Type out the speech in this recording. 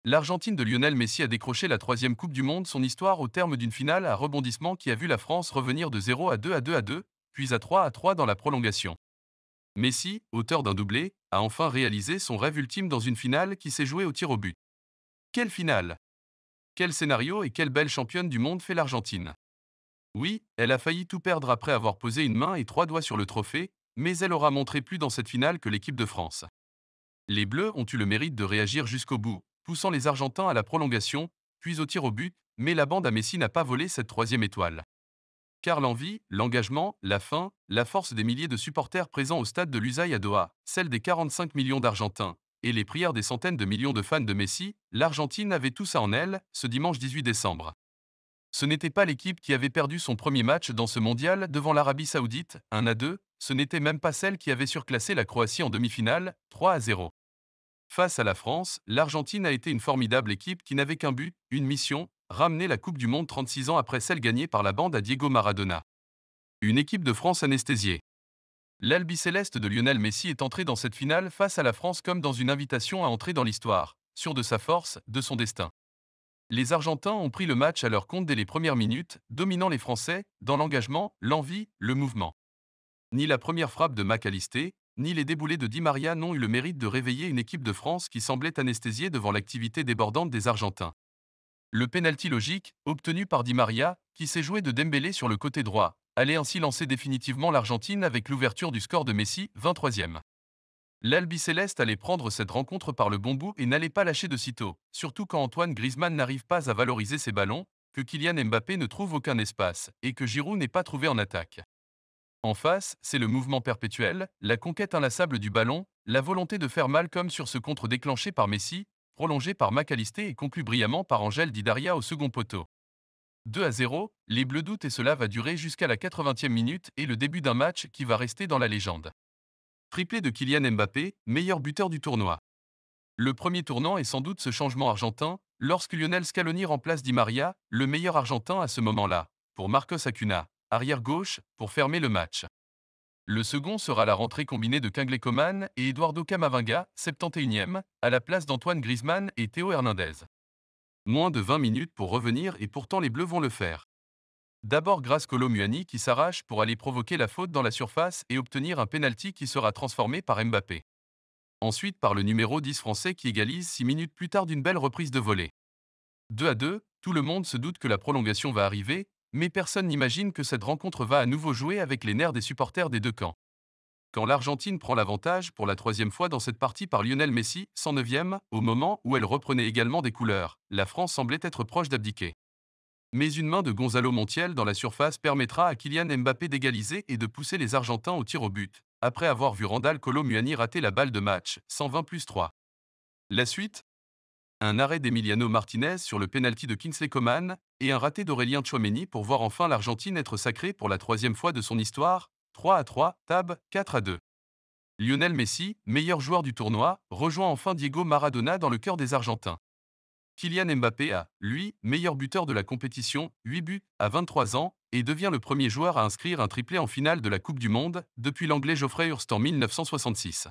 L'Argentine de Lionel Messi a décroché la troisième Coupe du Monde, son histoire au terme d'une finale à rebondissement qui a vu la France revenir de 0 à 2 à 2 à 2, puis à 3 à 3 dans la prolongation. Messi, auteur d'un doublé, a enfin réalisé son rêve ultime dans une finale qui s'est jouée au tir au but. Quelle finale! Quel scénario et quelle belle championne du monde fait l'Argentine! Oui, elle a failli tout perdre après avoir posé une main et trois doigts sur le trophée, mais elle aura montré plus dans cette finale que l'équipe de France. Les Bleus ont eu le mérite de réagir jusqu'au bout, poussant les Argentins à la prolongation, puis au tir au but, mais la bande à Messi n'a pas volé cette troisième étoile. Car l'envie, l'engagement, la faim, la force des milliers de supporters présents au stade de Lusail à Doha, celle des 45 millions d'Argentins, et les prières des centaines de millions de fans de Messi, l'Argentine avait tout ça en elle, ce dimanche 18 décembre. Ce n'était pas l'équipe qui avait perdu son premier match dans ce mondial devant l'Arabie Saoudite, 1 à 2, ce n'était même pas celle qui avait surclassé la Croatie en demi-finale, 3 à 0. Face à la France, l'Argentine a été une formidable équipe qui n'avait qu'un but, une mission, ramener la Coupe du Monde 36 ans après celle gagnée par la bande à Diego Maradona. Une équipe de France anesthésiée. L'Albiceleste de Lionel Messi est entré dans cette finale face à la France comme dans une invitation à entrer dans l'histoire, sûr de sa force, de son destin. Les Argentins ont pris le match à leur compte dès les premières minutes, dominant les Français, dans l'engagement, l'envie, le mouvement. Ni la première frappe de McAllister, ni les déboulés de Di Maria n'ont eu le mérite de réveiller une équipe de France qui semblait anesthésiée devant l'activité débordante des Argentins. Le pénalty logique, obtenu par Di Maria, qui s'est joué de Dembélé sur le côté droit, allait ainsi lancer définitivement l'Argentine avec l'ouverture du score de Messi, 23e. L'Albiceleste allait prendre cette rencontre par le bon bout et n'allait pas lâcher de sitôt, surtout quand Antoine Griezmann n'arrive pas à valoriser ses ballons, que Kylian Mbappé ne trouve aucun espace et que Giroud n'est pas trouvé en attaque. En face, c'est le mouvement perpétuel, la conquête inlassable du ballon, la volonté de faire mal comme sur ce contre déclenché par Messi, prolongé par McAllister et conclu brillamment par Angel Di Daria au second poteau. 2 à 0, les Bleus doutent et cela va durer jusqu'à la 80e minute et le début d'un match qui va rester dans la légende. Triplé de Kylian Mbappé, meilleur buteur du tournoi. Le premier tournant est sans doute ce changement argentin, lorsque Lionel Scaloni remplace Di Maria, le meilleur argentin à ce moment-là, pour Marcos Acuna, arrière gauche, pour fermer le match. Le second sera la rentrée combinée de Kingsley Coman et Eduardo Camavinga, 71e, à la place d'Antoine Griezmann et Théo Hernandez. Moins de 20 minutes pour revenir et pourtant les Bleus vont le faire. D'abord grâce Kolo Muani qui s'arrache pour aller provoquer la faute dans la surface et obtenir un penalty qui sera transformé par Mbappé. Ensuite par le numéro 10 français qui égalise 6 minutes plus tard d'une belle reprise de volée. 2 à 2, tout le monde se doute que la prolongation va arriver, mais personne n'imagine que cette rencontre va à nouveau jouer avec les nerfs des supporters des deux camps. Quand l'Argentine prend l'avantage pour la troisième fois dans cette partie par Lionel Messi, 109e, au moment où elle reprenait également des couleurs, la France semblait être proche d'abdiquer. Mais une main de Gonzalo Montiel dans la surface permettra à Kylian Mbappé d'égaliser et de pousser les Argentins au tir au but, après avoir vu Randal Kolo Muani rater la balle de match, 120+3. La suite, un arrêt d'Emiliano Martinez sur le pénalty de Kingsley Coman et un raté d'Aurélien Tchouaméni pour voir enfin l'Argentine être sacrée pour la troisième fois de son histoire, 3 à 3, Tab, 4 à 2. Lionel Messi, meilleur joueur du tournoi, rejoint enfin Diego Maradona dans le cœur des Argentins. Kylian Mbappé a, lui, meilleur buteur de la compétition, 8 buts, à 23 ans, et devient le premier joueur à inscrire un triplé en finale de la Coupe du Monde, depuis l'Anglais Geoffrey Hurst en 1966.